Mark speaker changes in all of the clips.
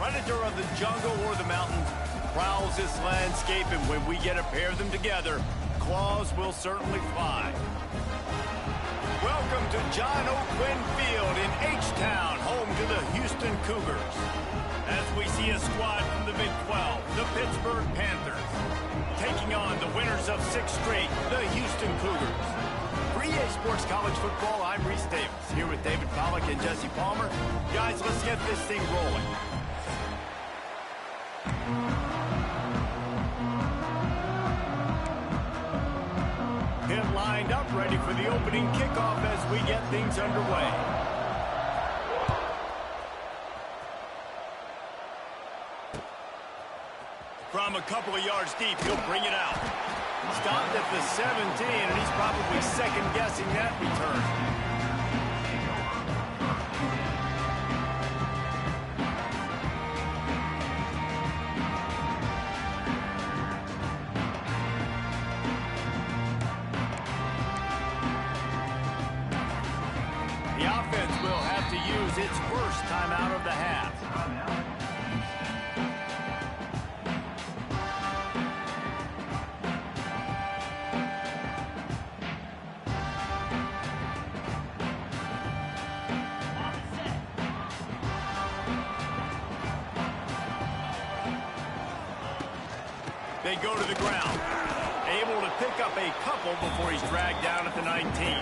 Speaker 1: predator of the jungle or the mountains, prowls this landscape, and when we get a pair of them together, claws will certainly fly. Welcome to John O. Quinn Field in H-Town, home to the Houston Cougars. As we see a squad from the Big 12, the Pittsburgh Panthers, taking on the winners of 6 straight, the Houston Cougars. For EA Sports College Football, I'm Reese Davis, here with David Pollack and Jesse Palmer. Guys, let's get this thing rolling. Pit lined up, ready for the opening kickoff as we get things underway. From a couple of yards deep, he'll bring it out. Stopped at the 17, and he's probably second-guessing that return. The offense will have to use its first timeout of the half. They go to the ground, able to pick up a couple before he's dragged down at the 19.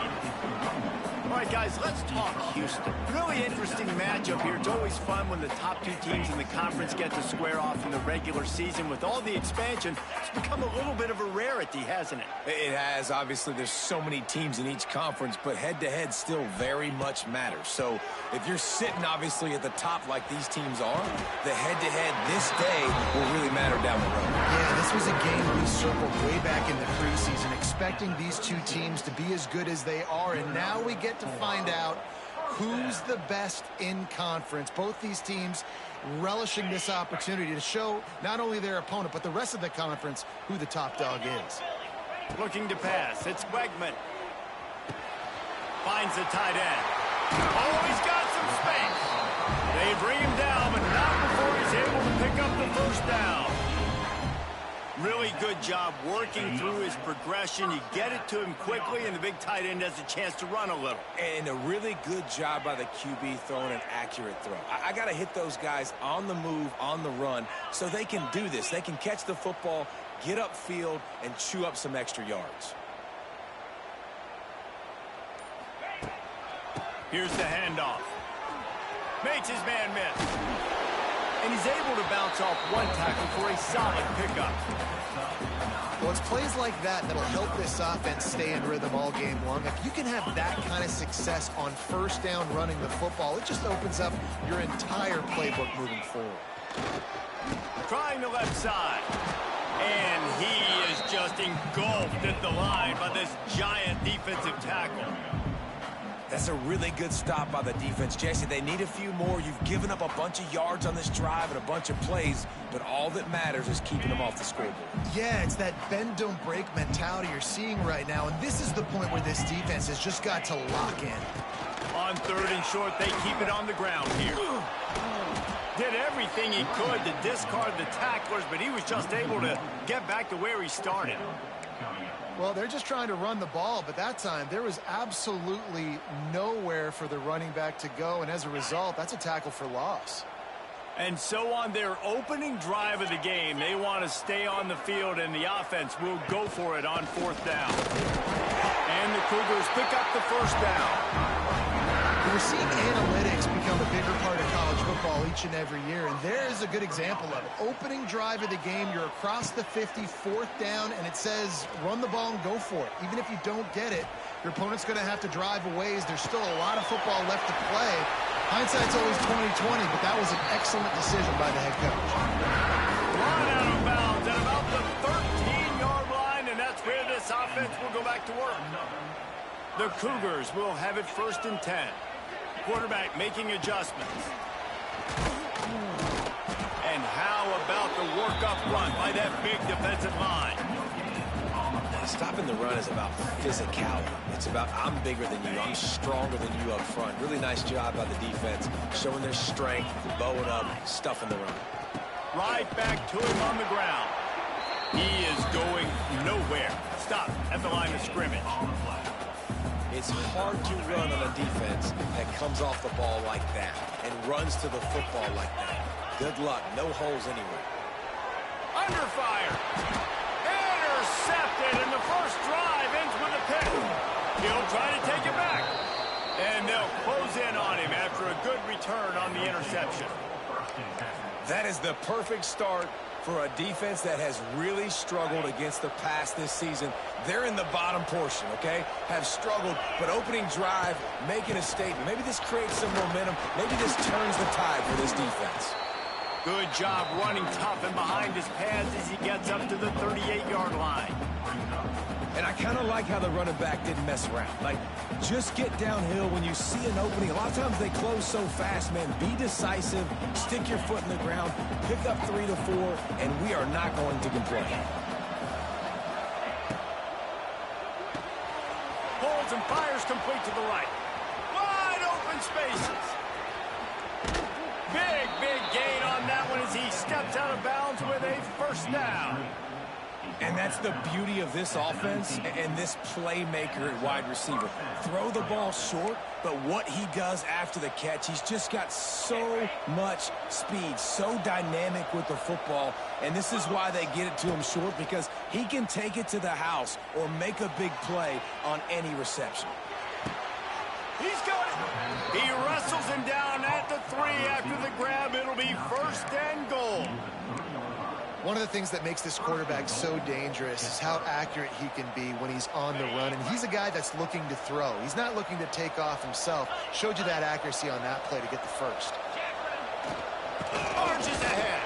Speaker 1: All right, guys, let's talk Houston. Really interesting matchup here. It's always fun when the top 2 teams in the conference get to square off in the regular season. With all the expansion, it's become a little bit of a rarity, hasn't it?
Speaker 2: It has. Obviously, there's so many teams in each conference, but head-to-head still very much matters. So if you're sitting, obviously, at the top like these teams are, the head-to-head this day will really matter down the road.
Speaker 3: Yeah, this was a game we circled way back in the preseason, expecting these 2 teams to be as good as they are, and now we get to find out who's the best in conference. Both these teams relishing this opportunity to show not only their opponent, but the rest of the conference who the top dog is.
Speaker 1: Looking to pass. It's Wegman. Finds the tight end. Oh, he's got some space. They bring him down, but not before he's able to pick up the first down. Really good job working through his progression. You get it to him quickly, and the big tight end has a chance to run a little.
Speaker 2: And a really good job by the QB throwing an accurate throw. I got to hit those guys on the move, on the run, so they can do this. They can catch the football, get upfield, and chew up some extra yards.
Speaker 1: Here's the handoff. Makes his man miss. And he's able to bounce off one tackle for a solid pickup.
Speaker 3: Well, it's plays like that that'll help this offense stay in rhythm all game long. If you can have that kind of success on first down running the football, it just opens up your entire playbook moving forward.
Speaker 1: Trying the left side. And he is just engulfed at the line by this giant defensive tackle.
Speaker 2: That's a really good stop by the defense, Jesse. They need a few more. You've given up a bunch of yards on this drive and a bunch of plays, but all that matters is keeping them off the scoreboard.
Speaker 3: Yeah, it's that bend, don't break mentality you're seeing right now, and this is the point where this defense has just got to lock in.
Speaker 1: On 3rd and short, they keep it on the ground here. Did everything he could to discard the tacklers, but he was just able to get back to where he started.
Speaker 3: Well, they're just trying to run the ball, but that time there was absolutely nowhere for the running back to go, and as a result, that's a tackle for loss.
Speaker 1: And so on their opening drive of the game, they want to stay on the field, and the offense will go for it on 4th down. And the Cougars pick up the first down.
Speaker 3: We're seeing analytics become a bigger part of college football each and every year, and there is a good example of it. Opening drive of the game, you're across the 50, 4th down, and it says run the ball and go for it. Even if you don't get it, your opponent's going to have to drive a ways. There's still a lot of football left to play. Hindsight's always 20/20, but that was an excellent decision by the head coach.
Speaker 1: Run out of bounds at about the 13-yard line, and that's where this offense will go back to work. The Cougars will have it 1st and 10. Quarterback making adjustments. And how about the work up front by that big defensive line?
Speaker 2: Stopping the run is about physicality. It's about I'm bigger than you, I'm stronger than you up front. Really nice job by the defense, showing their strength, bowing up, stuffing the run.
Speaker 1: Right back to him on the ground. He is going nowhere. Stop at the line of scrimmage.
Speaker 2: It's hard to run on a defense that comes off the ball like that and runs to the football like that. Good luck. No holes anywhere.
Speaker 1: Under fire. Intercepted, and the first drive ends with a pick. He'll try to take it back. And they'll close in on him after a good return on the interception.
Speaker 2: That is the perfect start for a defense that has really struggled against the pass this season. They're in the bottom portion, okay? Have struggled, but opening drive, making a statement. Maybe this creates some momentum. Maybe this turns the tide for this defense.
Speaker 1: Good job running tough and behind his pads as he gets up to the 38-yard line.
Speaker 2: And I kind of like how the running back didn't mess around. Like, just get downhill when you see an opening. A lot of times they close so fast, man. Be decisive, stick your foot in the ground, pick up 3 to 4, and we are not going to complain.
Speaker 1: Holds and fires complete to the right. Wide open spaces. Big gain on that one as he steps out of bounds with a first down.
Speaker 2: And that's the beauty of this offense and this playmaker at wide receiver. Throw the ball short, but what he does after the catch, he's just got so much speed, so dynamic with the football. And this is why they get it to him short, because he can take it to the house or make a big play on any reception.
Speaker 1: He's got it. He wrestles him down at the 3 after the grab. It'll be first and goal.
Speaker 3: One of the things that makes this quarterback so dangerous is how accurate he can be when he's on the run. And he's a guy that's looking to throw. He's not looking to take off himself. Showed you that accuracy on that play to get the first.
Speaker 1: Arches ahead.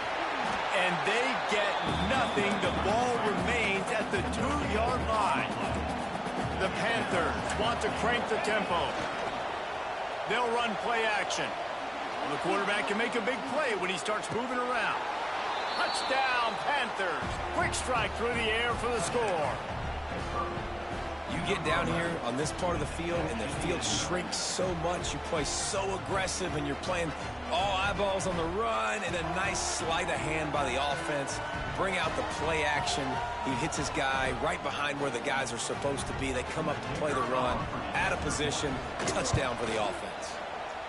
Speaker 1: And they get nothing. The ball remains at the 2-yard line. The Panthers want to crank the tempo. They'll run play action. Well, the quarterback can make a big play when he starts moving around. Touchdown, Panthers. Quick strike through the air for the score.
Speaker 2: You get down here on this part of the field, and the field shrinks so much. You play so aggressive, and you're playing all eyeballs on the run, and a nice sleight of hand by the offense. Bring out the play action. He hits his guy right behind where the guys are supposed to be. They come up to play the run, out of position, touchdown for the offense.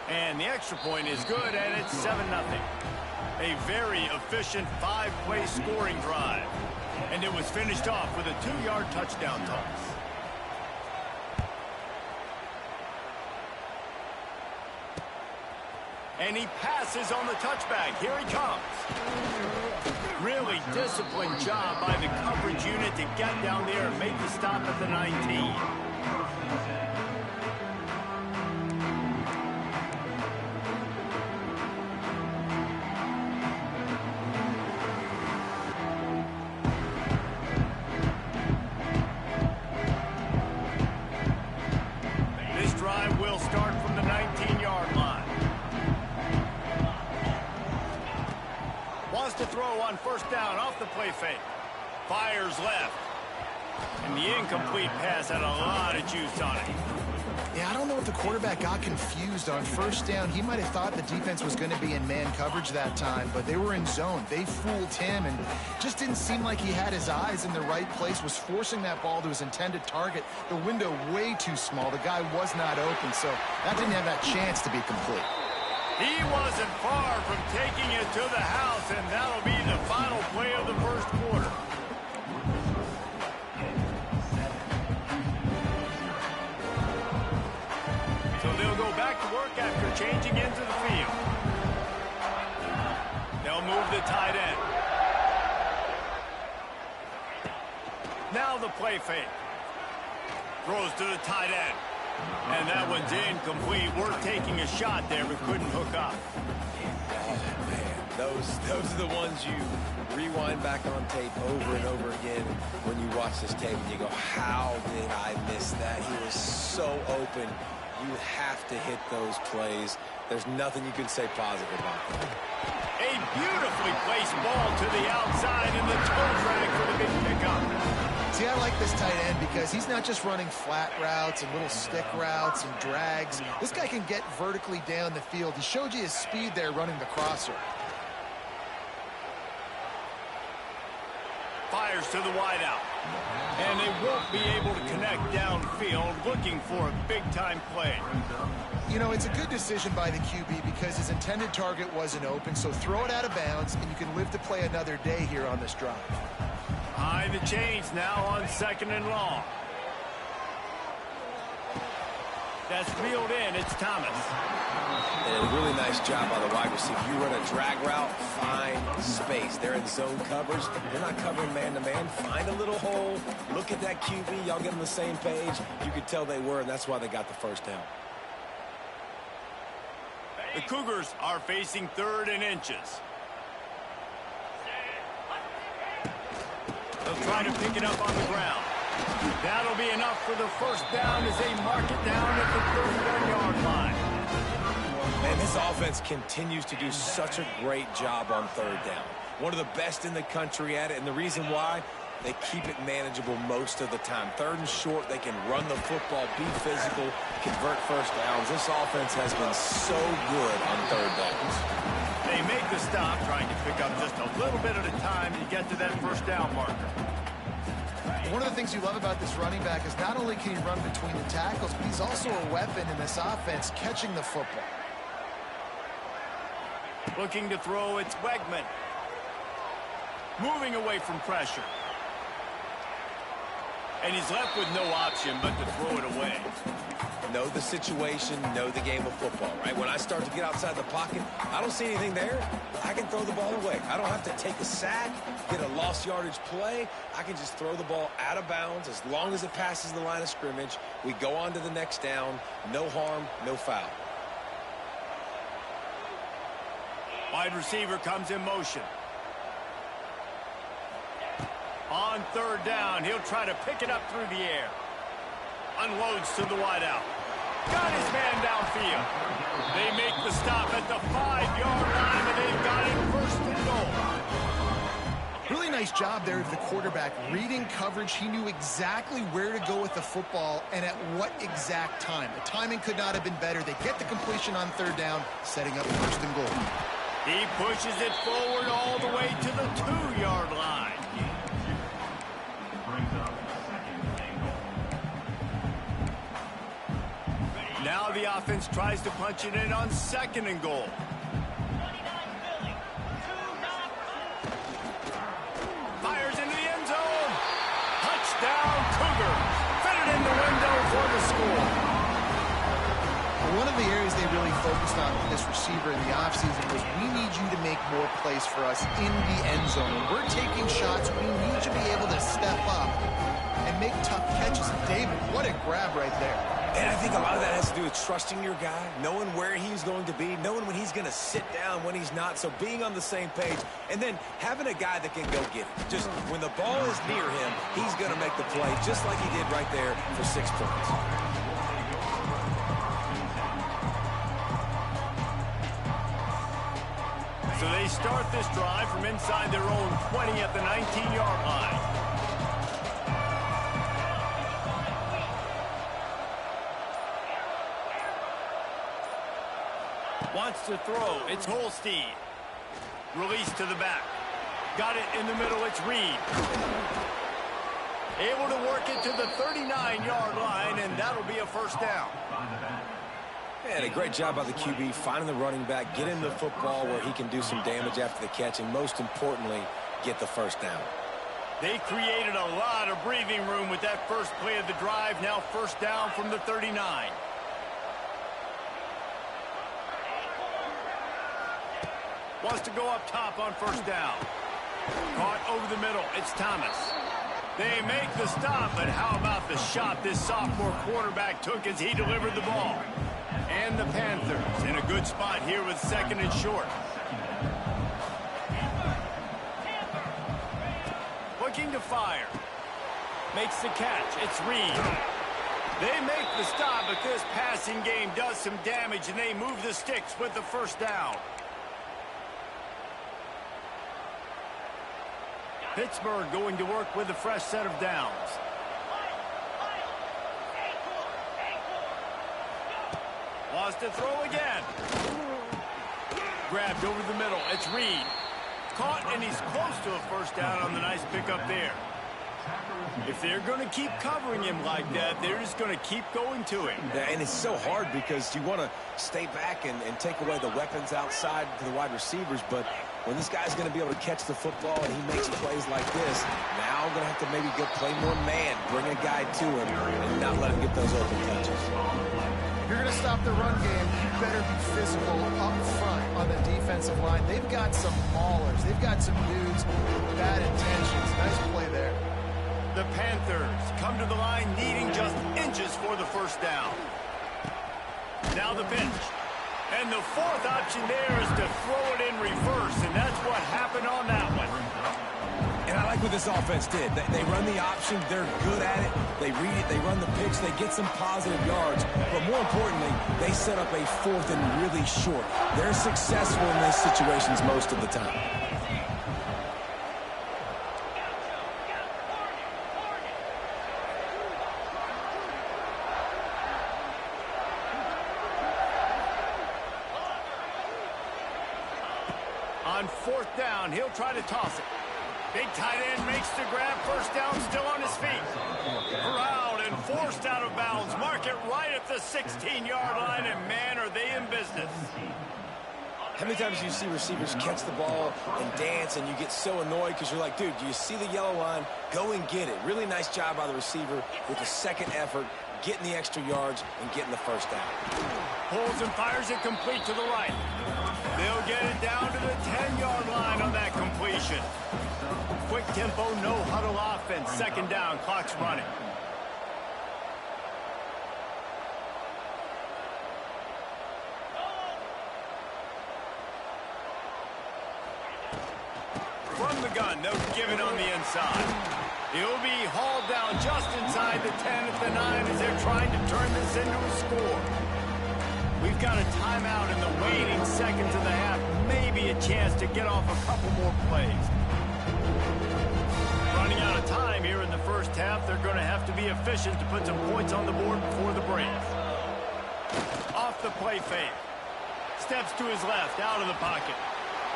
Speaker 1: And the extra point is good, and it's 7-0. A very efficient 5-play scoring drive. And it was finished off with a 2-yard touchdown toss. And he passes on the touchback. Here he comes. Really disciplined job by the coverage unit to get down there and make the stop at the 19. This drive will start from the 19-yard line. Wants to throw on first down off the play fake. Fires left. And the incomplete pass had a lot of juice on it.
Speaker 3: Yeah, I don't know if the quarterback got confused on first down. He might have thought the defense was going to be in man coverage that time, but they were in zone. They fooled him and just didn't seem like he had his eyes in the right place, was forcing that ball to his intended target. The window way too small. The guy was not open, so that didn't have that chance to be complete.
Speaker 1: He wasn't far from taking it to the house, and that'll be the final play of the first quarter. So they'll go back to work after changing into the field. They'll move the tight end. Now the play fake. Throws to the tight end. And that one's incomplete. Worth taking a shot there, but couldn't hook up.
Speaker 2: Oh, man. Those are the ones you rewind back on tape over and over again when you watch this tape and you go, how did I miss that? He was so open. You have to hit those plays. There's nothing you can say positive about that.
Speaker 1: A beautifully placed ball to the outside, and the toe drag for the big pickup.
Speaker 3: See, I like this tight end because he's not just running flat routes and little stick routes and drags. This guy can get vertically down the field. He showed you his speed there running the crosser.
Speaker 1: Fires to the wideout. And they won't be able to connect downfield, looking for a big-time play.
Speaker 3: You know, it's a good decision by the QB because his intended target wasn't open, so throw it out of bounds, and you can live to play another day here on this drive.
Speaker 1: Behind the chains now on 2nd and long. That's reeled in. It's Thomas.
Speaker 2: And a really nice job by the wide receiver. You run a drag route, find space. They're in zone covers. They're not covering man-to-man. Find a little hole. Look at that QB. Y'all get on the same page. You could tell they were, and that's why they got the first down.
Speaker 1: The Cougars are facing 3rd and inches. They'll try to pick it up on the ground. That'll be enough for the first down as they mark it down at the 31-yard line.
Speaker 2: Man, this offense continues to do such a great job on 3rd down. One of the best in the country at it, and the reason why, they keep it manageable most of the time. 3rd and short, they can run the football, be physical, convert first downs. This offense has been so good on 3rd downs.
Speaker 1: They make the stop, trying to pick up just a little bit at a time to get to that first down marker.
Speaker 3: One of the things you love about this running back is not only can he run between the tackles, but he's also a weapon in this offense catching the football.
Speaker 1: Looking to throw, it's Wegman. Moving away from pressure. And he's left with no option but to throw it away.
Speaker 2: Know the situation, know the game of football, right? When I start to get outside the pocket, I don't see anything there. I can throw the ball away. I don't have to take a sack, get a lost yardage play. I can just throw the ball out of bounds as long as it passes the line of scrimmage. We go on to the next down. No harm, no foul.
Speaker 1: Wide receiver comes in motion. On 3rd down, he'll try to pick it up through the air. Unloads to the wideout. Got his man downfield. They make the stop at the 5-yard line, and they've got it 1st and goal.
Speaker 3: Really nice job there of the quarterback. Reading coverage, he knew exactly where to go with the football and at what exact time. The timing could not have been better. They get the completion on 3rd down, setting up 1st and goal.
Speaker 1: He pushes it forward all the way to the 2-yard line. Now the offense tries to punch it in on 2nd and goal. Fires into the end zone. Touchdown, Cougars. Fitted in the window for the score.
Speaker 3: One of the areas they really focused on with this receiver in the offseason was we need you to make more plays for us in the end zone. When we're taking shots, we need you to be able to step up and make tough catches. And David, what a grab right there.
Speaker 2: And I think a lot of that has to do with trusting your guy, knowing where he's going to be, knowing when he's going to sit down, when he's not. So being on the same page, and then having a guy that can go get it. Just when the ball is near him, he's going to make the play, just like he did right there for 6 points.
Speaker 1: So they start this drive from inside their own 20 at the 19-yard line. Wants to throw. It's Holstein. Release to the back. Got it in the middle. It's Reed. Able to work it to the 39-yard line, and that'll be a 1st down.
Speaker 2: And a great job by the QB finding the running back, getting the football where he can do some damage after the catch, and most importantly, get the 1st down.
Speaker 1: They created a lot of breathing room with that first play of the drive. Now 1st down from the 39. Wants to go up top on 1st down. Caught over the middle. It's Thomas. They make the stop, but how about the shot this sophomore quarterback took as he delivered the ball? And the Panthers in a good spot here with 2nd and short. Looking to fire. Makes the catch. It's Reed. They make the stop, but this passing game does some damage, and they move the sticks with the 1st down. Pittsburgh going to work with a fresh set of downs. Lost to throw again. Grabbed over the middle. It's Reed. Caught, and he's close to a first down on the nice pickup there. If they're going to keep covering him like that, they're just going to keep going to him.
Speaker 2: Yeah, and it's so hard because you want to stay back and take away the weapons outside to the wide receivers, but when this guy's going to be able to catch the football and he makes plays like this, now I'm going to have to maybe go play more man, bring a guy to him, and not let him get those open touches.
Speaker 3: If you're going to stop the run game, you better be physical up front on the defensive line. They've got some maulers. They've got some dudes with bad intentions. Nice play there.
Speaker 1: The Panthers come to the line needing just inches for the first down. Now the pinch. And the fourth option there is to throw it in reverse, and that's what happened on that one.
Speaker 2: And I like what this offense did. They run the option. They're good at it. They read it. They run the pitch. They get some positive yards. But more importantly, they set up a fourth and really short. They're successful in these situations most of the time.
Speaker 1: On fourth down, he'll try to toss it. Big tight end makes the grab. First down, still on his feet. Corralled and forced out of bounds. Mark it right at the 16-yard line, and man, are they in business.
Speaker 2: How many times do you see receivers catch the ball and dance, and you get so annoyed because you're like, dude, do you see the yellow line? Go and get it. Really nice job by the receiver with the second effort, getting the extra yards and getting the first down.
Speaker 1: Pulls and fires it complete to the right. They'll get it down to the 10-yard line on that completion. Quick tempo, no huddle offense. Second down, clock's running. From the gun, they'll give it on the inside. He'll be hauled down just inside the 10 at the 9 as they're trying to turn this into a score. We've got a timeout in the waning seconds of the half. Maybe a chance to get off a couple more plays. Running out of time here in the first half. They're going to have to be efficient to put some points on the board before the break. Off the play fake. Steps to his left, out of the pocket.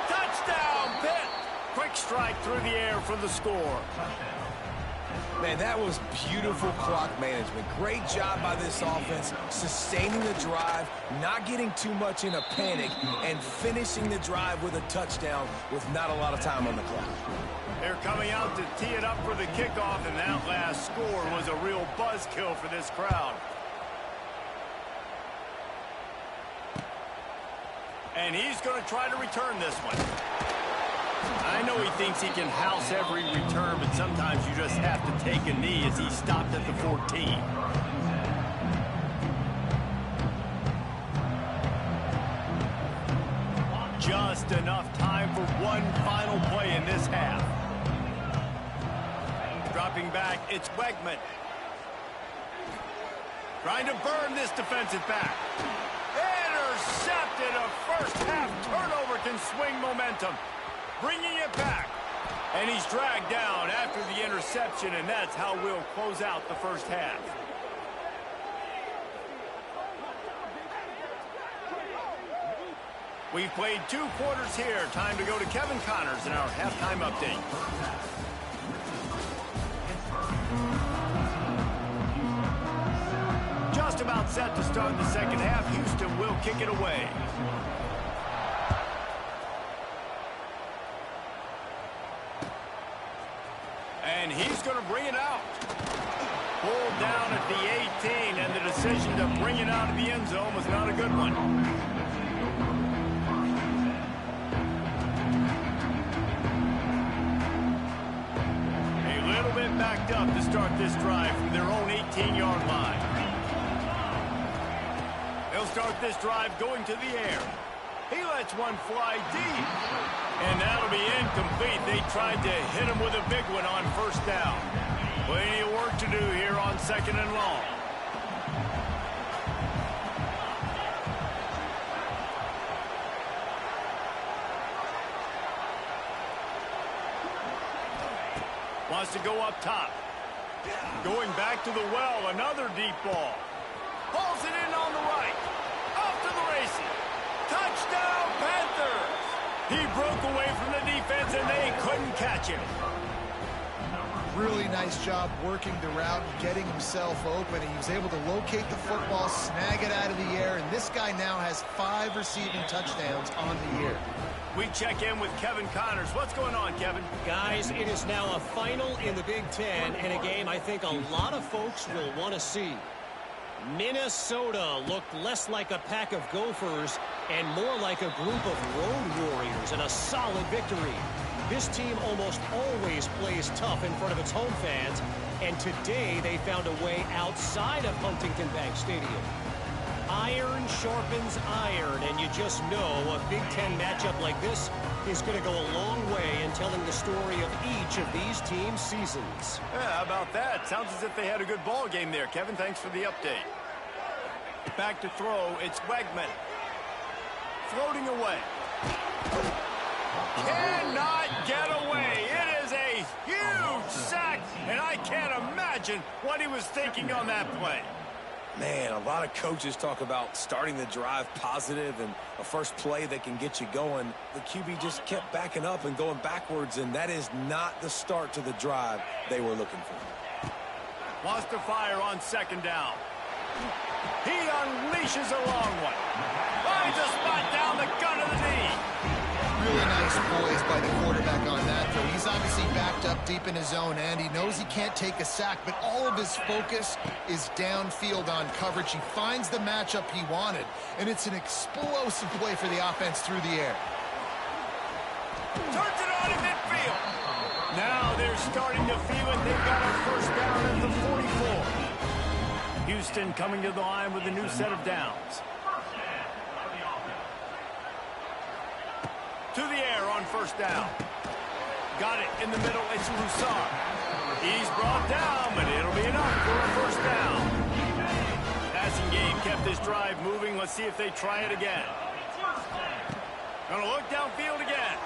Speaker 1: Touchdown, Pitt! Quick strike through the air for the score.
Speaker 2: Man, that was beautiful clock management. Great job by this offense, sustaining the drive, not getting too much in a panic, and finishing the drive with a touchdown with not a lot of time on the clock.
Speaker 1: They're coming out to tee it up for the kickoff, and that last score was a real buzzkill for this crowd. And he's going to try to return this one. I know he thinks he can house every return, but sometimes you just have to take a knee as he stopped at the 14. Just enough time for one final play in this half. Dropping back, it's Wegman. Trying to burn this defensive back. Intercepted. A first half turnover can swing momentum. Bringing it back. And he's dragged down after the interception, and that's how we'll close out the first half. We've played 2 quarters here. Time to go to Kevin Connors in our halftime update. Just about set to start the second half. Houston will kick it away. And he's going to bring it out. Pulled down at the 18, and the decision to bring it out of the end zone was not a good one. A little bit backed up to start this drive from their own 18-yard line. They'll start this drive going to the air. He lets one fly deep. And that'll be incomplete. They tried to hit him with a big one on first down. Plenty of work to do here on second and long. Wants to go up top. Going back to the well, another deep ball. Pulls it in on the right. Off to the races. Touchdown, Panthers! He broke away from the defense, and they couldn't catch him.
Speaker 3: Really nice job working the route and getting himself open. He was able to locate the football, snag it out of the air, and this guy now has 5 receiving touchdowns on the year.
Speaker 1: We check in with Kevin Connors. What's going on, Kevin?
Speaker 4: Guys, it is now a final in the Big Ten, and a game I think a lot of folks will want to see. Minnesota looked less like a pack of Gophers and more like a group of road warriors in a solid victory. This team almost always plays tough in front of its home fans, and today they found a way outside of Huntington Bank Stadium. Iron sharpens iron, and you just know a Big Ten matchup like this is going to go a long way in telling the story of each of these teams' seasons.
Speaker 1: Yeah, how about that? Sounds as if they had a good ball game there. Kevin, thanks for the update. Back to throw, it's Wegman. Floating away. Cannot get away. It is a huge sack, and I can't imagine what he was thinking on that play.
Speaker 2: Man, a lot of coaches talk about starting the drive positive and a first play that can get you going. The QB just kept backing up and going backwards, and that is not the start to the drive they were looking for.
Speaker 1: Wants to fire on second down. He unleashes a long one. Finds a spot down the gun of the knee.
Speaker 3: Really nice poise by the quarterback on that throw. He's obviously backed up deep in his own end. He knows he can't take a sack, but all of his focus is downfield on coverage. He finds the matchup he wanted, and it's an explosive play for the offense through the air.
Speaker 1: Turns it on in midfield. Now they're starting to feel it. They've got a first down at the 44. Houston coming to the line with a new set of downs. To the air on first down. Got it in the middle. It's Roussard. He's brought down, but it'll be enough for a first down. Passing game kept this drive moving. Let's see if they try it again. Gonna look downfield again.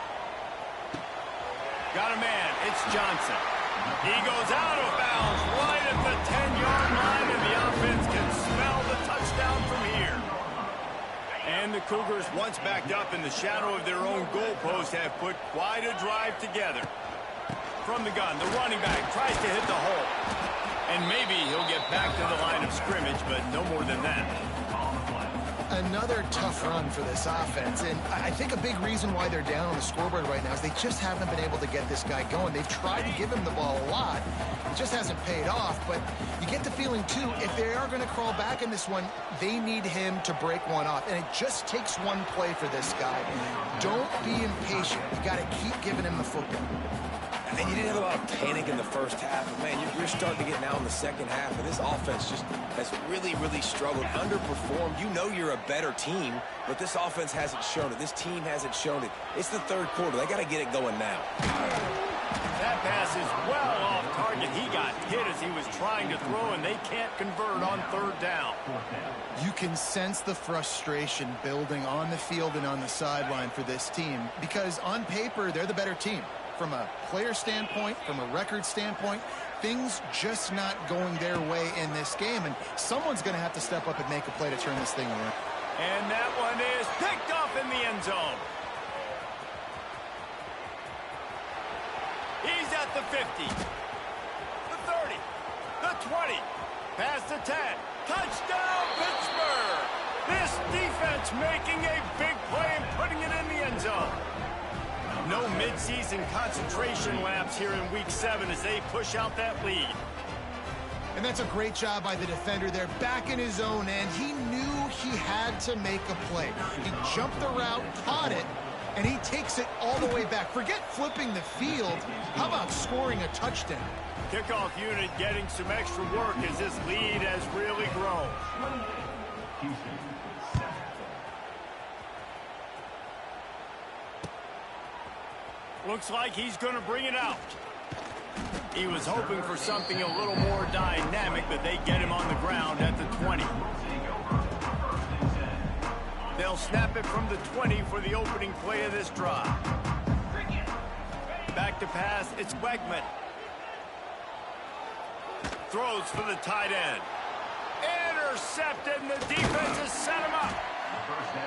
Speaker 1: Got a man. It's Johnson. He goes out of bounds right at the 10-yard line, and the offense can smell the touchdown from here. And the Cougars, once backed up in the shadow of their own goalpost, have put quite a drive together. From the gun, the running back tries to hit the hole. And maybe he'll get back to the line of scrimmage, but no more than that.
Speaker 3: Another tough run for this offense, and I think a big reason why they're down on the scoreboard right now is they just haven't been able to get this guy going. They've tried to give him the ball a lot. It just hasn't paid off, but you get the feeling, too, if they are going to crawl back in this one, they need him to break one off, and it just takes one play for this guy. Don't be impatient. You got to keep giving him the football.
Speaker 2: And you didn't have a lot of panic in the first half, but man, you're starting to get now in the second half, and this offense just has really, really struggled, underperformed. You know you're a better team, but this offense hasn't shown it. This team hasn't shown it. It's the third quarter. They got to get it going now.
Speaker 1: That pass is well off target. He got hit as he was trying to throw, and they can't convert on third down.
Speaker 3: You can sense the frustration building on the field and on the sideline for this team because on paper, they're the better team. From a player standpoint, from a record standpoint, things just not going their way in this game, and someone's going to have to step up and make a play to turn this thing around.
Speaker 1: And that one is picked off in the end zone. He's at the 50, the 30, the 20, past the 10. Touchdown, Pittsburgh! This defense making a big play and putting it in the end zone. No midseason concentration laps here in Week 7 as they push out that lead.
Speaker 3: And that's a great job by the defender there, back in his own end. He knew he had to make a play. He jumped the route, caught it, and he takes it all the way back. Forget flipping the field. How about scoring a touchdown?
Speaker 1: Kickoff unit getting some extra work as this lead has really grown. Looks like he's going to bring it out. He was hoping for something a little more dynamic, but they get him on the ground at the 20. They'll snap it from the 20 for the opening play of this drive. Back to pass, it's Wegman. throws for the tight end. Intercepted, and the defense has set him up.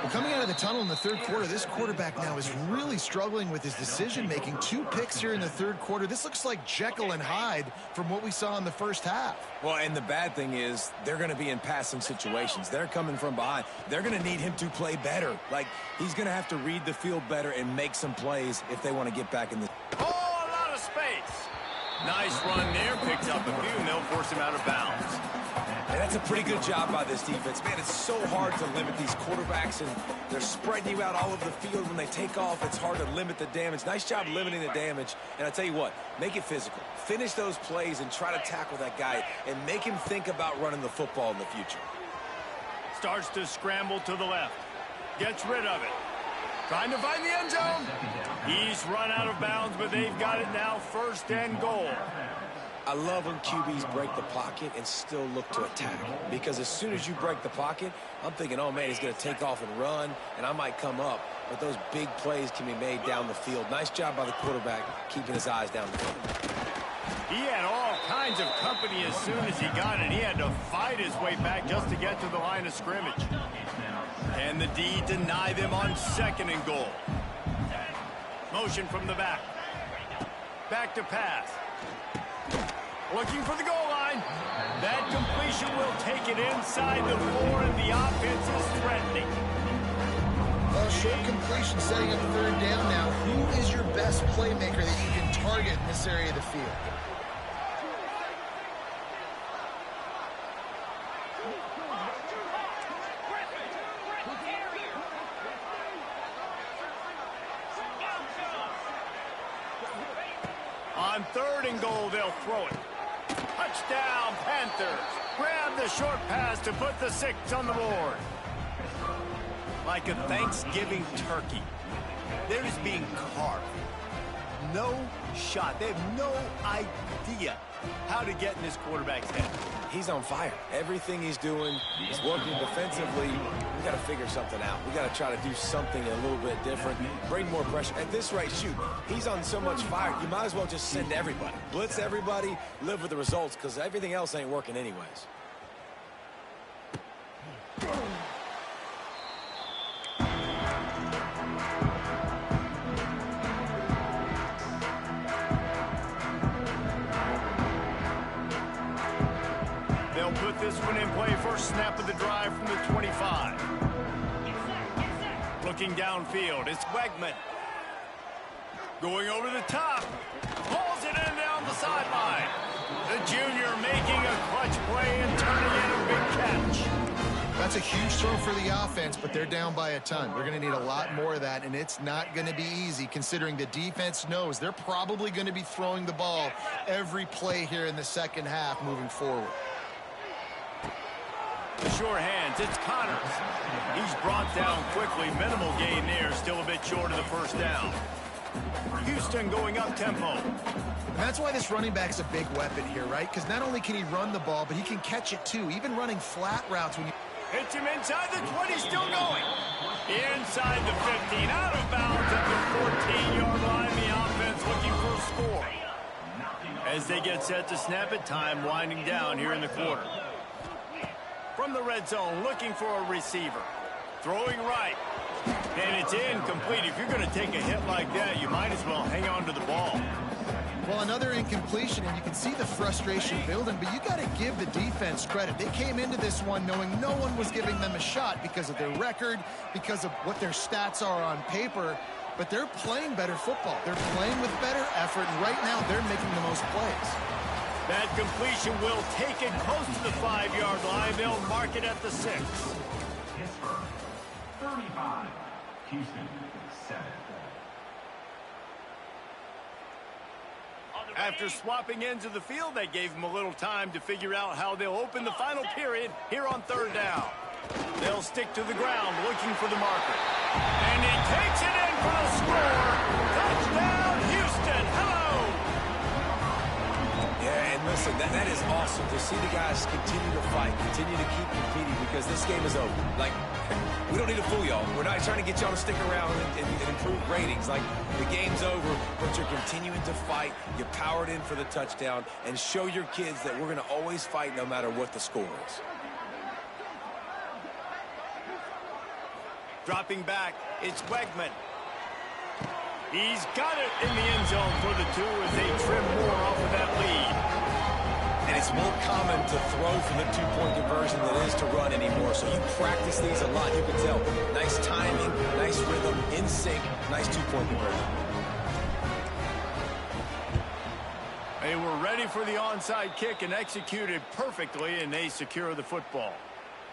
Speaker 3: Well, coming out of the tunnel in the third quarter, this quarterback now is really struggling with his decision-making. 2 picks here in the third quarter. This looks like Jekyll and Hyde from what we saw in the first half.
Speaker 2: Well, and the bad thing is they're going to be in passing situations. They're coming from behind. They're going to need him to play better. Like, he's going to have to read the field better and make some plays if they want to get back in the...
Speaker 1: Oh, a lot of space. Nice run there. Picks up a few, and they'll force him out of bounds.
Speaker 2: And that's a pretty good job by this defense. Man, it's so hard to limit these quarterbacks, and they're spreading you out all over the field. When they take off, it's hard to limit the damage. Nice job limiting the damage. And I tell you what, make it physical. Finish those plays and try to tackle that guy and make him think about running the football in the future.
Speaker 1: Starts to scramble to the left. Gets rid of it. Trying to find the end zone. He's run out of bounds, but they've got it now, 1st and goal.
Speaker 2: I love when QBs break the pocket and still look to attack. Because as soon as you break the pocket, I'm thinking, oh, man, he's going to take off and run, and I might come up. But those big plays can be made down the field. Nice job by the quarterback keeping his eyes down the field.
Speaker 1: He had all kinds of company as soon as he got it. He had to fight his way back just to get to the line of scrimmage. And the D deny them on 2nd and goal. Motion from the back. Back to pass. Looking for the goal line. That completion will take it inside the 4, and the offense is threatening.
Speaker 3: Well, short completion setting up 3rd down now. Who is your best playmaker that you can target in this area of the field?
Speaker 1: On 3rd and goal, they'll throw it. Touchdown, Panthers. Grab the short pass to put the 6 on the board. Like a Thanksgiving turkey, they're just being carved. No shot. They have no idea how to get in this quarterback's head.
Speaker 2: He's on fire. Everything he's doing is working defensively. We got to figure something out. We got to try to do something a little bit different. Bring more pressure. At this rate, shoot, he's on so much fire, you might as well just send everybody. Blitz everybody, live with the results, because everything else ain't working anyways.
Speaker 1: Put this one in play. First snap of the drive from the 25. Looking downfield, it's Wegman. Going over the top. Pulls it in down the sideline. The junior making a clutch play and turning in a big catch.
Speaker 3: That's a huge throw for the offense, but they're down by a ton. They're going to need a lot more of that, and it's not going to be easy considering the defense knows they're probably going to be throwing the ball every play here in the 2nd half moving forward.
Speaker 1: Sure hands, it's Connors. He's brought down quickly. Minimal gain there, still a bit short of the 1st down. Houston going up tempo.
Speaker 3: And that's why this running back's a big weapon here, right? Because not only can he run the ball, but he can catch it too. Even running flat routes when you...
Speaker 1: Hits him inside the 20, still going. Inside the 15, out of bounds at the 14-yard line. The offense looking for a score. As they get set to snap it, time winding down here in the quarter. From the red zone, looking for a receiver. Throwing right. And it's incomplete. If you're going to take a hit like that, you might as well hang on to the ball.
Speaker 3: Well, another incompletion, and you can see the frustration building, but you got to give the defense credit. They came into this one knowing no one was giving them a shot because of their record, because of what their stats are on paper, but they're playing better football. They're playing with better effort, and right now they're making the most plays.
Speaker 1: That completion will take it close to the 5-yard line. They'll mark it at the 6.
Speaker 5: Pittsburgh, 35. Houston, 7.
Speaker 1: After swapping ends of the field, they gave them a little time to figure out how they'll open the final period here on 3rd down. They'll stick to the ground looking for the marker. And he takes it in for the score. Touchdown, Houston. Hello.
Speaker 2: Yeah, and listen, that is awesome to see the guys continue to fight, continue to keep competing, because this game is over. Like, we don't need to fool y'all. We're not trying to get y'all to stick around and improve ratings. Like, the game's over. We're you're continuing to fight. You powered in for the touchdown and show your kids that we're going to always fight no matter what the score is.
Speaker 1: Dropping back, it's Wegman. He's got it in the end zone for the 2 as they trim more off of that lead.
Speaker 2: And it's more common to throw for the 2-point conversion than it is to run anymore. So you practice these a lot. You can tell. Nice timing, nice rhythm, in sync, nice 2-point conversion.
Speaker 1: They were ready for the onside kick and executed perfectly, and they secure the football.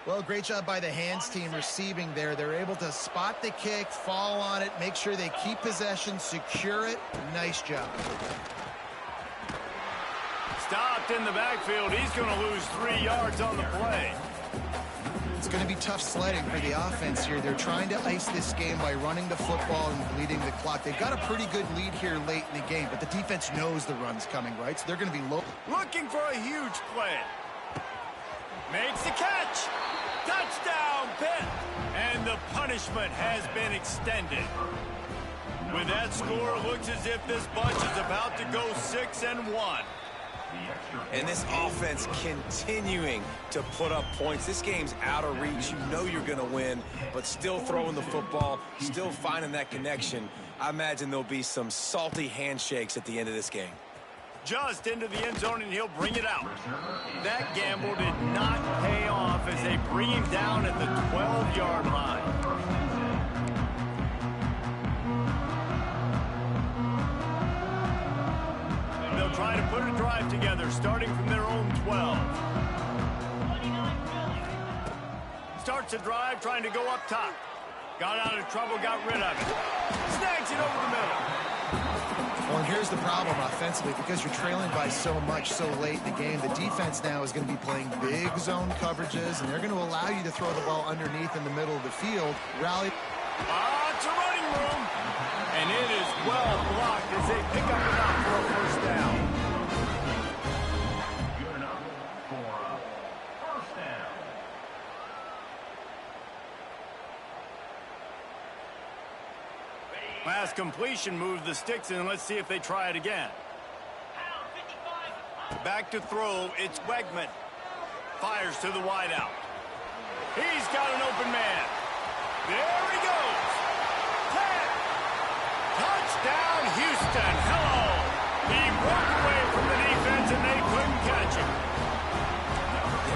Speaker 3: Well, great job by the hands team receiving there. They're able to spot the kick, fall on it, make sure they keep possession, secure it. Nice job.
Speaker 1: Stopped in the backfield. He's going to lose 3 yards on the play.
Speaker 3: It's going to be tough sledding for the offense here. They're trying to ice this game by running the football and bleeding the clock. They've got a pretty good lead here late in the game, but the defense knows the run's coming, right? So they're going to be low.
Speaker 1: Looking for a huge play. Makes the catch. Touchdown, Pitt. And the punishment has been extended. With that score, it looks as if this bunch is about to go 6-1.
Speaker 2: And this offense continuing to put up points. This game's out of reach. You know you're going to win, but still throwing the football, still finding that connection. I imagine there'll be some salty handshakes at the end of this game.
Speaker 1: Just into the end zone, and he'll bring it out. That gamble did not pay off as they bring him down at the 12-yard line. They'll try to put a drive together, starting from their own 12. Starts a drive, trying to go up top. Got out of trouble, got rid of it. Snags it over the middle.
Speaker 3: Well, and here's the problem offensively. Because you're trailing by so much so late in the game, the defense now is going to be playing big zone coverages, and they're going to allow you to throw the ball underneath in the middle of the field. Rally.
Speaker 1: It's a running room. And it is well blocked as they pick up enough for a first down.
Speaker 5: Good enough for a first down.
Speaker 1: Last completion moved the sticks in. Let's see if they try it again. Back to throw. It's Wegman. Fires to the wideout. He's got an open man. There he goes. 10. Touchdown, Houston. Hello. He broke away from the defense, and they couldn't catch him.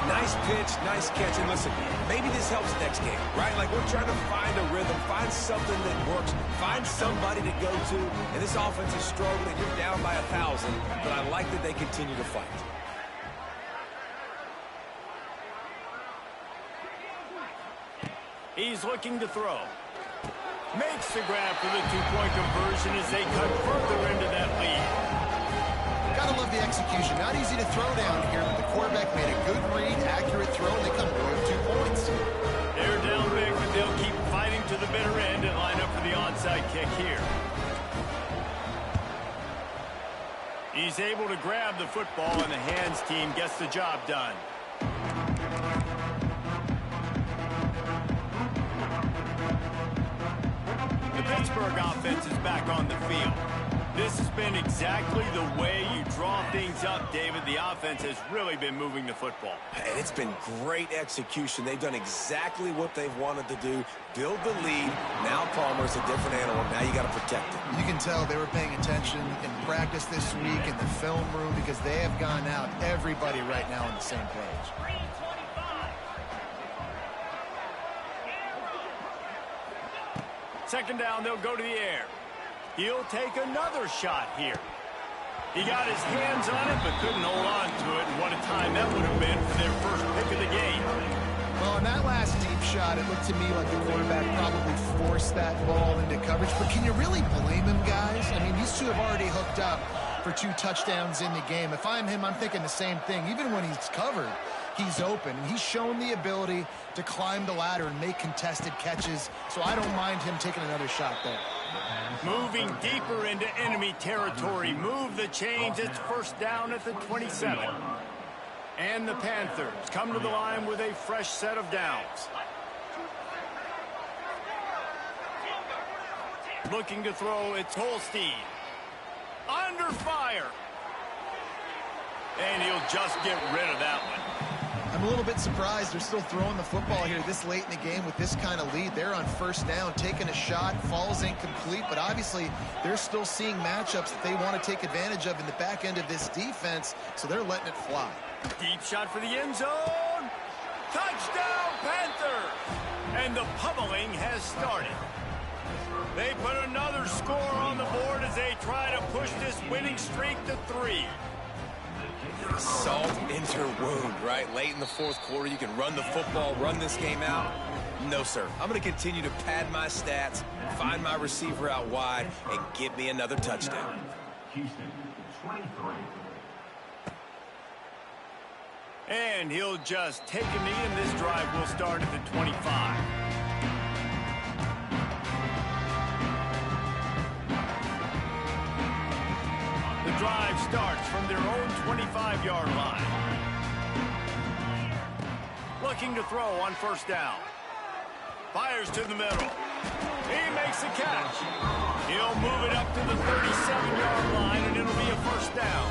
Speaker 2: Nice pitch, nice catch. And listen, maybe this helps next game, right? Like we're trying to find a rhythm, find something that works, find somebody to go to. And this offense is struggling. You're down by 1,000, but I like that they continue to fight.
Speaker 1: He's looking to throw. Makes the grab for the 2-point conversion as they cut further into that lead.
Speaker 3: Gotta love the execution. Not easy to throw down here, but the quarterback made a good read, accurate throw, and they come away with 2 points.
Speaker 1: They're down big, but they'll keep fighting to the bitter end and line up for the onside kick here. He's able to grab the football, and the hands team gets the job done. The Pittsburgh offense is back on the field. This has been exactly the way you draw things up, David. The offense has really been moving the football.
Speaker 2: And it's been great execution. They've done exactly what they've wanted to do. Build the lead. Now Palmer's a different animal. Now you got to protect it.
Speaker 3: You can tell they were paying attention in practice this week in the film room because they have gone out, everybody right now on the same page.
Speaker 1: Second down, they'll go to the air. He'll take another shot here. He got his hands on it, but couldn't hold on to it. And what a time that would have been for their first pick of the game.
Speaker 3: Well, on that last deep shot, it looked to me like the quarterback probably forced that ball into coverage. But can you really blame him, guys? I mean, these two have already hooked up for 2 touchdowns in the game. If I'm him, I'm thinking the same thing. Even when he's covered, he's open. And he's shown the ability to climb the ladder and make contested catches. So I don't mind him taking another shot there.
Speaker 1: Moving deeper into enemy territory. Move the chains. It's first down at the 27. And the Panthers come to the line with a fresh set of downs. Looking to throw, it's Holstein. Under fire. And he'll just get rid of that one.
Speaker 3: I'm a little bit surprised they're still throwing the football here this late in the game with this kind of lead. They're on first down, taking a shot, falls incomplete, but obviously they're still seeing matchups that they want to take advantage of in the back end of this defense, so they're letting it fly.
Speaker 1: Deep shot for the end zone. Touchdown, Panthers! And the pummeling has started. They put another score on the board as they try to push this winning streak to 3.
Speaker 2: Salt into wound, right? Late in the fourth quarter, you can run the football, run this game out. No, sir. I'm going to continue to pad my stats, find my receiver out wide, and get me another touchdown.
Speaker 5: Houston, 23.
Speaker 1: And he'll just take a knee, and this drive will start at the 25. The drive starts from their own 25-yard line. Looking to throw on first down. Fires to the middle. He makes the catch. He'll move it up to the 37-yard line, and it'll be a first down.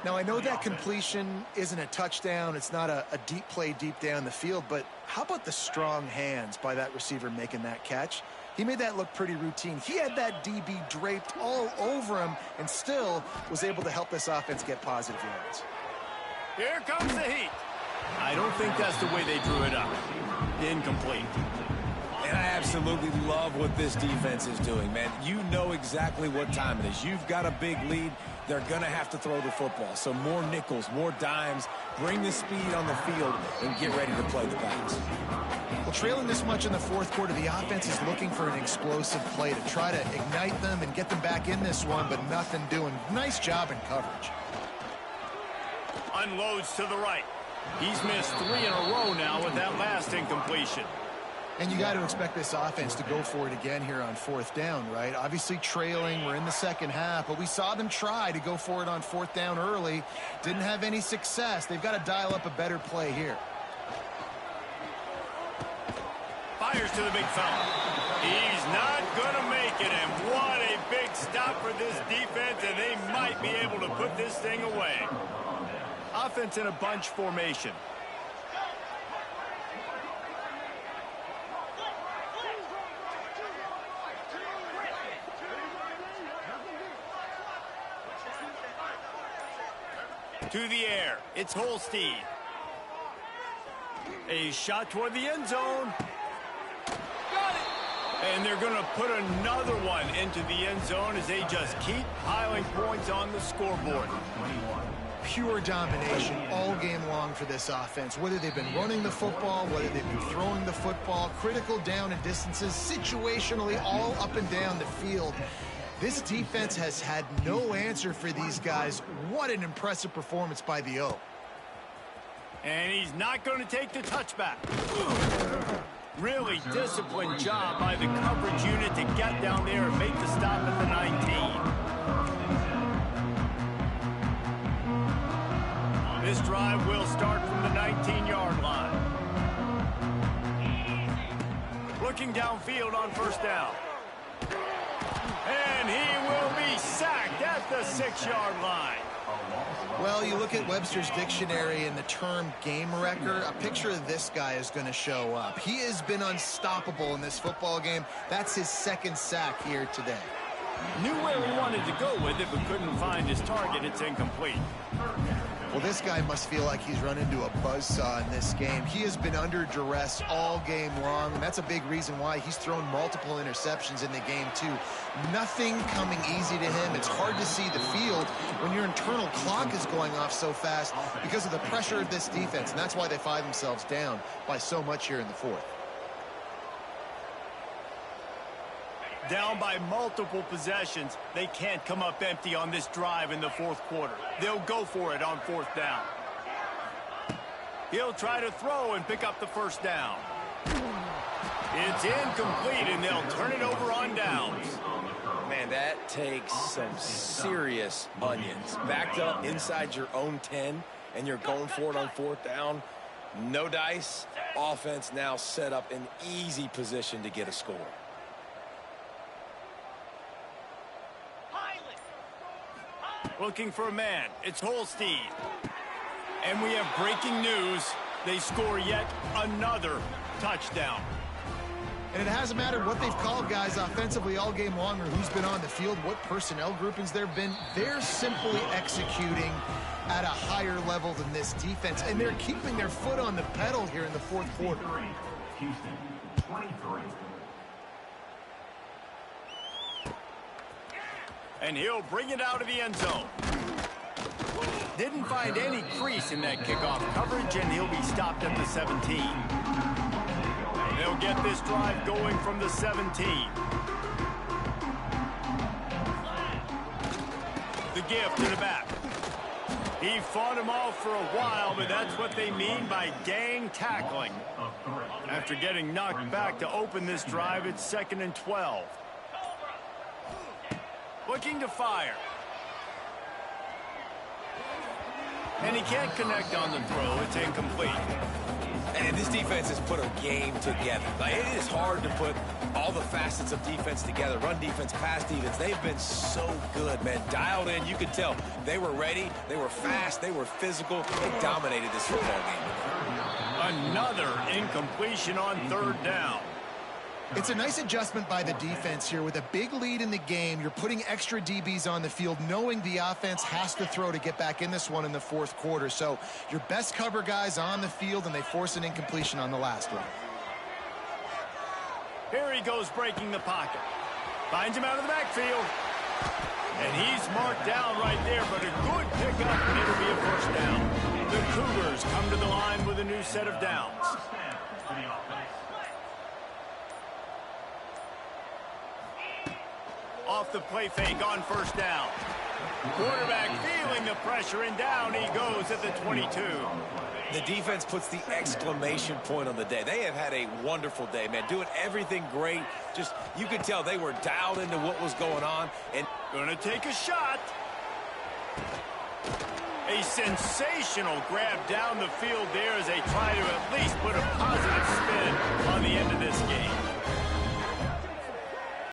Speaker 3: Now, I know that completion isn't a touchdown. It's not a deep play deep down the field, but how about the strong hands by that receiver making that catch? He made that look pretty routine. He had that DB draped all over him and still was able to help this offense get positive yards.
Speaker 1: Here comes the heat. I don't think that's the way they drew it up. Incomplete.
Speaker 2: And I absolutely love what this defense is doing, man. You know exactly what time it is. You've got a big lead. They're going to have to throw the football. So more nickels, more dimes, bring the speed on the field, and get ready to play the pass.
Speaker 3: Well, trailing this much in the fourth quarter, the offense is looking for an explosive play to try to ignite them and get them back in this one, but nothing doing. Nice job in coverage.
Speaker 1: Unloads to the right. He's missed 3 in a row now with that last incompletion.
Speaker 3: And you got to expect this offense to go for it again here on fourth down, right? Obviously trailing, we're in the second half, but we saw them try to go for it on fourth down early. Didn't have any success. They've got to dial up a better play here.
Speaker 1: Fires to the big fella. He's not going to make it, and what a big stop for this defense, and they might be able to put this thing away. Offense in a bunch formation. To the air, it's Holstein. A shot toward the end zone. Got it! And they're going to put another one into the end zone as they just keep piling points on the scoreboard.
Speaker 3: Pure domination all game long for this offense. Whether they've been running the football, whether they've been throwing the football, critical down and distances, situationally all up and down the field. This defense has had no answer for these guys. What an impressive performance by the O.
Speaker 1: And he's not going to take the touchback. Really disciplined job by the coverage unit to get down there and make the stop at the 19. This drive will start from the 19-yard line. Looking downfield on first down. And he will be sacked at the 6-yard line.
Speaker 3: Well, you look at Webster's dictionary and the term game wrecker, a picture of this guy is going to show up. He has been unstoppable in this football game. That's his second sack here today.
Speaker 1: Knew where he wanted to go with it, but couldn't find his target. It's incomplete.
Speaker 3: Well, this guy must feel like he's run into a buzzsaw in this game. He has been under duress all game long, and that's a big reason why he's thrown multiple interceptions in the game, too. Nothing coming easy to him. It's hard to see the field when your internal clock is going off so fast because of the pressure of this defense, and that's why they find themselves down by so much here in the fourth.
Speaker 1: Down by multiple possessions, they can't come up empty on this drive in the fourth quarter. They'll go for it on fourth down. He'll try to throw and pick up the first down. It's incomplete, and they'll turn it over on downs.
Speaker 2: Man, that takes some serious onions. Backed up inside your own 10, and you're going for it on fourth down. No dice. Offense now set up in easy position to get a score.
Speaker 1: Looking for a man. It's Holstein. And we have breaking news. They score yet another touchdown.
Speaker 3: And it hasn't mattered what they've called guys offensively all game long or who's been on the field, what personnel groupings there have been. They're simply executing at a higher level than this defense, and they're keeping their foot on the pedal here in the fourth quarter.
Speaker 5: Houston, 23.
Speaker 1: And he'll bring it out of the end zone. Didn't find any crease in that kickoff coverage, and he'll be stopped at the 17. They'll get this drive going from the 17. The give to the back. He fought him off for a while, but that's what they mean by gang tackling. After getting knocked back to open this drive, it's 2nd and 12. Looking to fire. And he can't connect on the throw. It's incomplete.
Speaker 2: And this defense has put a game together. Like, it is hard to put all the facets of defense together. Run defense, pass defense. They've been so good, man. Dialed in. You could tell they were ready. They were fast. They were physical. They dominated this football game.
Speaker 1: Another incompletion on 3rd down.
Speaker 3: It's a nice adjustment by the defense here. With a big lead in the game, you're putting extra DBs on the field, knowing the offense has to throw to get back in this one in the fourth quarter. So your best cover guys on the field, and they force an incompletion on the last one.
Speaker 1: Here he goes breaking the pocket. Finds him out of the backfield. And he's marked down right there, but a good pickup, and it'll be a first down. The Cougars come to the line with a new set of downs. Off the play fake on 1st down. Quarterback feeling the pressure, and down he goes at the 22.
Speaker 2: The defense puts the exclamation point on the day. They have had a wonderful day, man. Doing everything great. Just, you could tell they were dialed into what was going on. And
Speaker 1: gonna take a shot. A sensational grab down the field there as they try to at least put a positive spin